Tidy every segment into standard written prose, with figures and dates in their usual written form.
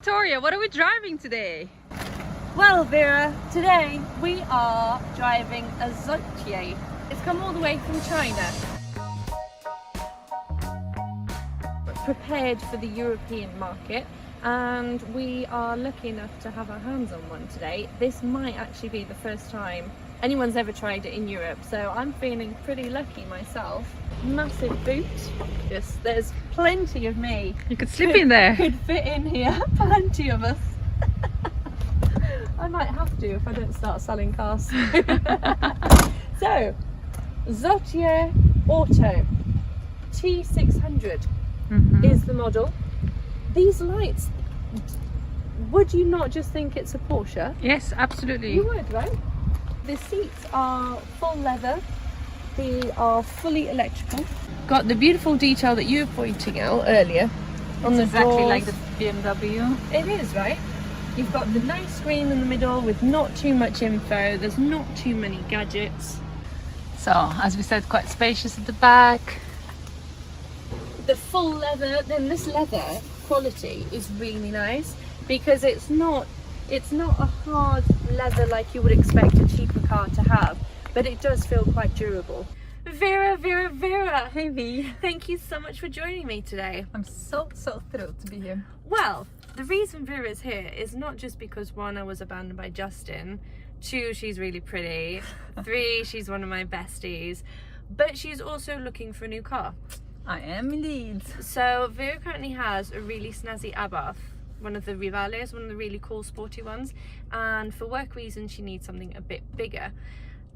Victoria, what are we driving today? Well, Vera, today we are driving a Zotier. It's come all the way from China. Prepared for the European market, and we are lucky enough to have our hands on one today. This might actually be the first time anyone's ever tried it in Europe, so I'm feeling pretty lucky myself. Massive boot. Yes, there's plenty of me. You could slip in there. Could fit in here, plenty of us. I might have to if I don't start selling cars. So, Zotier Auto T600 is the model. These lights, would you not just think it's a Porsche? Yes, absolutely. You would, right? The seats are full leather. They are fully electrical. Got the beautiful detail that you were pointing out earlier on the exactly doors. like the BMW. It is, right? You've got the nice screen in the middle with not too much info. There's not too many gadgets. So, as we said, quite spacious at the back. The full leather, then this leather quality is really nice because it's not a hard leather like you would expect a cheaper car to have, but it does feel quite durable. Vera! Hey V. Thank you so much for joining me today. I'm so thrilled to be here. Well, the reason Vera's here is not just because one, I was abandoned by Justin, two, she's really pretty, three, she's one of my besties, but she's also looking for a new car. I am indeed. So Vera currently has a really snazzy Abarth, one of the Rivales, one of the really cool sporty ones, and for work reasons she needs something a bit bigger.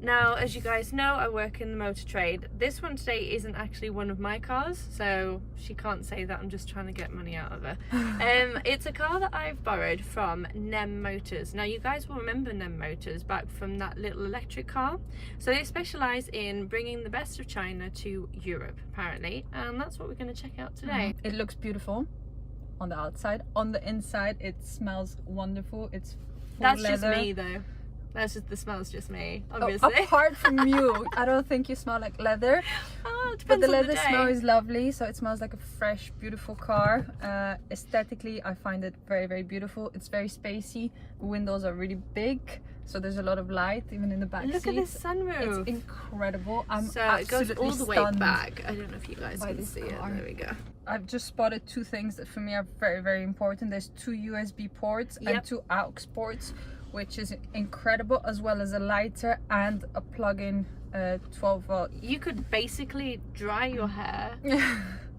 Now, as you guys know, I work in the motor trade. This one today isn't actually one of my cars, so she can't say that I'm just trying to get money out of her. It's a car that I've borrowed from Nem Motors. Now, you guys will remember Nem Motors back from that little electric car. So they specialise in bringing the best of China to Europe, apparently, and that's what we're going to check out today. It looks beautiful on the outside. On the inside, it smells wonderful. It's full That's leather. just me, though. That's just, the smell's just me, obviously. Oh, apart from you, I don't think you smell like leather. Oh, it But depends the on leather day. smell is lovely, so it smells like a fresh, beautiful car. Aesthetically, I find it very beautiful. It's very spacey. The windows are really big, so there's a lot of light even in the back Look at seats. this sunroof. It's incredible. I'm So it goes absolutely all the way stunned back. I don't know if you guys by can this see it. car. There we go. I've just spotted two things that for me are very important. There's two USB ports and two aux ports, which is incredible, as well as a lighter and a plug-in 12 volt. You could basically dry your hair,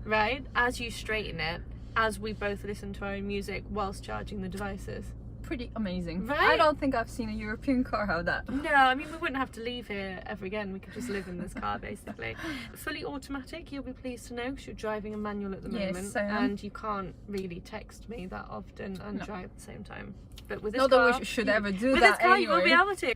right, as you straighten it, as we both listen to our own music whilst charging the devices. Pretty amazing. Right? I don't think I've seen a European car have that. No, I mean, we wouldn't have to leave here ever again. We could just live in this car, basically. Fully automatic, you'll be pleased to know, because you're driving a manual at the Yes, moment, I am. and you can't really text me that often and drive at the same time. But with this Not car, that we should ever do with that this car, anyway. you will be able to.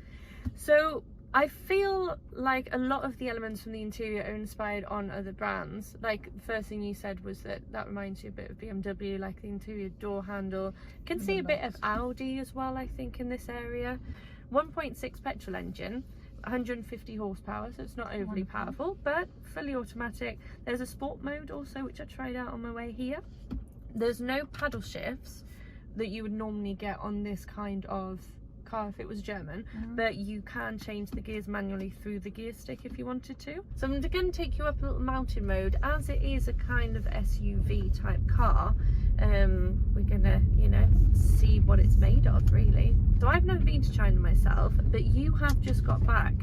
So I feel like a lot of the elements from the interior are inspired on other brands. Like the first thing you said was that reminds you a bit of BMW, like the interior door handle. Can see a bit of Audi as well, I think, in this area. 1.6 petrol engine, 150 horsepower, so it's not overly powerful, but fully automatic. There's a sport mode also, which I tried out on my way here. There's no paddle shifts that you would normally get on this kind of car if it was German, but you can change the gears manually through the gear stick if you wanted to. So I'm going to take you up a little mountain mode. As it is a kind of SUV type car, we're gonna, you know, see what it's made of, really. So I've never been to China myself, but you have just got back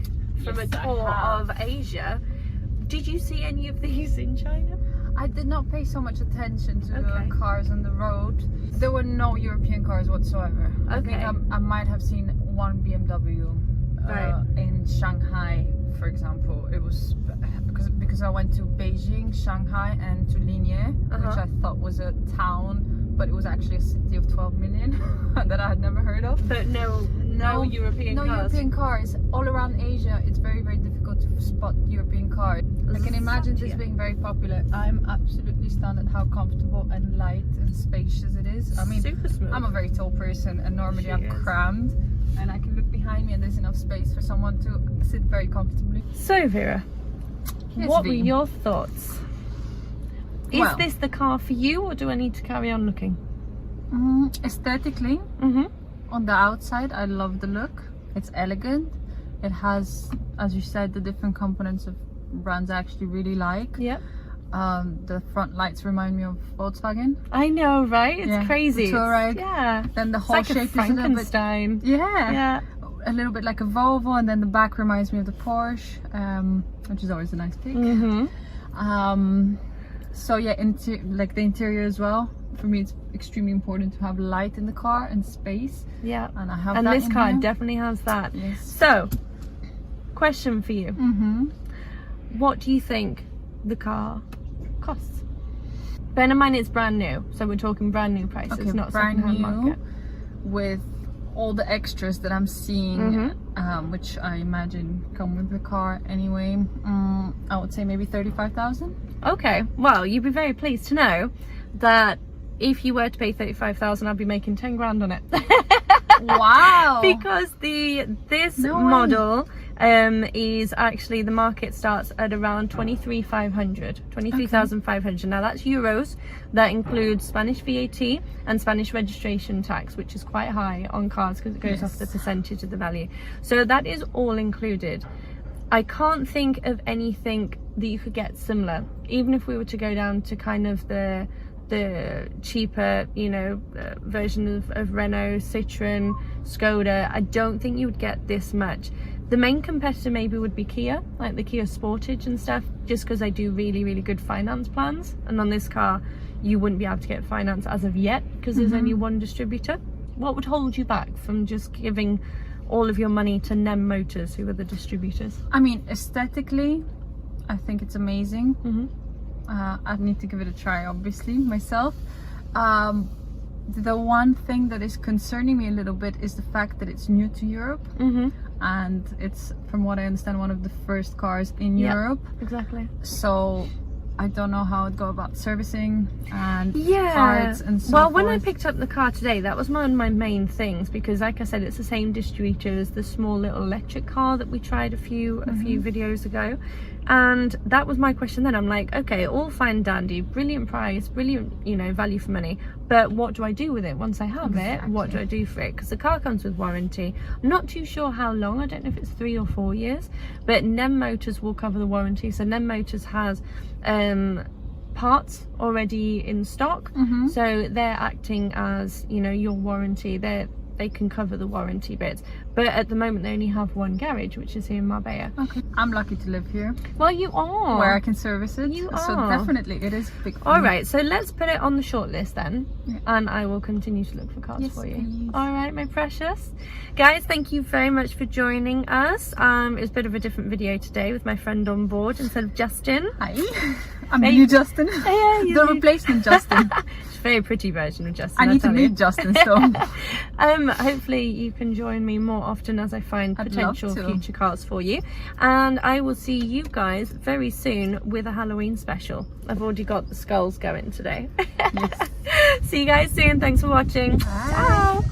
from a tour of Asia. Did you see any of these in China? I did not pay so much attention to the cars on the road. There were no European cars whatsoever. I think I might have seen one BMW in Shanghai, for example. It was because I went to Beijing, Shanghai, and to Linye, which I thought was a town, but it was actually a city of 12 million that I had never heard of. But no European cars. No European cars. All around Asia, it's very difficult to spot European cars. I can imagine this being very popular. I'm absolutely stunned at how comfortable and light and spacious it is. I mean, super smooth. I'm a very tall person, and normally I'm crammed, and I can look behind me and there's enough space for someone to sit very comfortably. So Vera, Yes, what V. were your thoughts? Is Well, this the car for you, or do I need to carry on looking? Aesthetically, on the outside, I love the look. It's elegant. It has, as you said, the different components of brands I actually really like. Yeah. The front lights remind me of Volkswagen. I know, right? It's crazy. The Touareg. Yeah. Then the whole It's like shape a Frankenstein. is a little bit, yeah, a little bit like a Volvo, and then the back reminds me of the Porsche, which is always a nice pick. So yeah, like the interior as well. For me, it's extremely important to have light in the car and space. Yeah. And I have and that this in car here. definitely has that. Yes. So, question for you. What do you think the car costs? Bear in mind it's brand new, so we're talking brand new prices, Okay, not brand second-hand new market. with all the extras that I'm seeing, which I imagine come with the car anyway. I would say maybe 35,000. Okay, well, you'd be very pleased to know that if you were to pay 35,000, I'd be making 10 grand on it. Wow! Because this model is actually, the market starts at around 23,500. Now that's euros. That includes Spanish VAT and Spanish registration tax, which is quite high on cars because it goes off the percentage of the value. So that is all included. I can't think of anything that you could get similar, even if we were to go down to kind of the cheaper, you know, version of Renault, Citroen, Skoda. I don't think you would get this much. The main competitor maybe would be Kia, like the Kia Sportage and stuff, just because they do really, really good finance plans. And on this car, you wouldn't be able to get finance as of yet because there's only one distributor. What would hold you back from just giving all of your money to NEM Motors, who are the distributors? I mean, aesthetically, I think it's amazing. I'd need to give it a try, obviously, myself. The one thing that is concerning me a little bit is the fact that it's new to Europe. And it's, from what I understand, one of the first cars in Europe. Exactly. So I don't know how it'd go about servicing and parts and so well, forth. when I picked up the car today, that was one of my main things, because like I said, it's the same distributor as the small little electric car that we tried a few videos ago. And that was my question then. I'm like, okay, all fine and dandy, brilliant price, brilliant, you know, value for money, but what do I do with it once I have it? What do I do for it? Because the car comes with warranty. I'm not too sure how long. I don't know if it's 3 or 4 years, but NEM Motors will cover the warranty. So NEM Motors has parts already in stock, so they're acting as, you know, your warranty. They can cover the warranty bits, but at the moment they only have one garage, which is here in Marbella. Okay, I'm lucky to live here. Well, you are, where I can service it. You So are. definitely it is big. All right, so let's put it on the short list then, and I will continue to look for cars for you. Please. All right, my precious guys, thank you very much for joining us. It was a bit of a different video today with my friend on board instead of Justin. Hi, I'm the new Justin. The replacement Justin. It's a very pretty version of Justin. I need to meet Justin still. Hopefully you can join me more often as I find I'd potential love to. future cars for you, and I will see you guys very soon with a Halloween special. I've already got the skulls going today. See you guys soon. Thanks for watching. Bye. Ciao.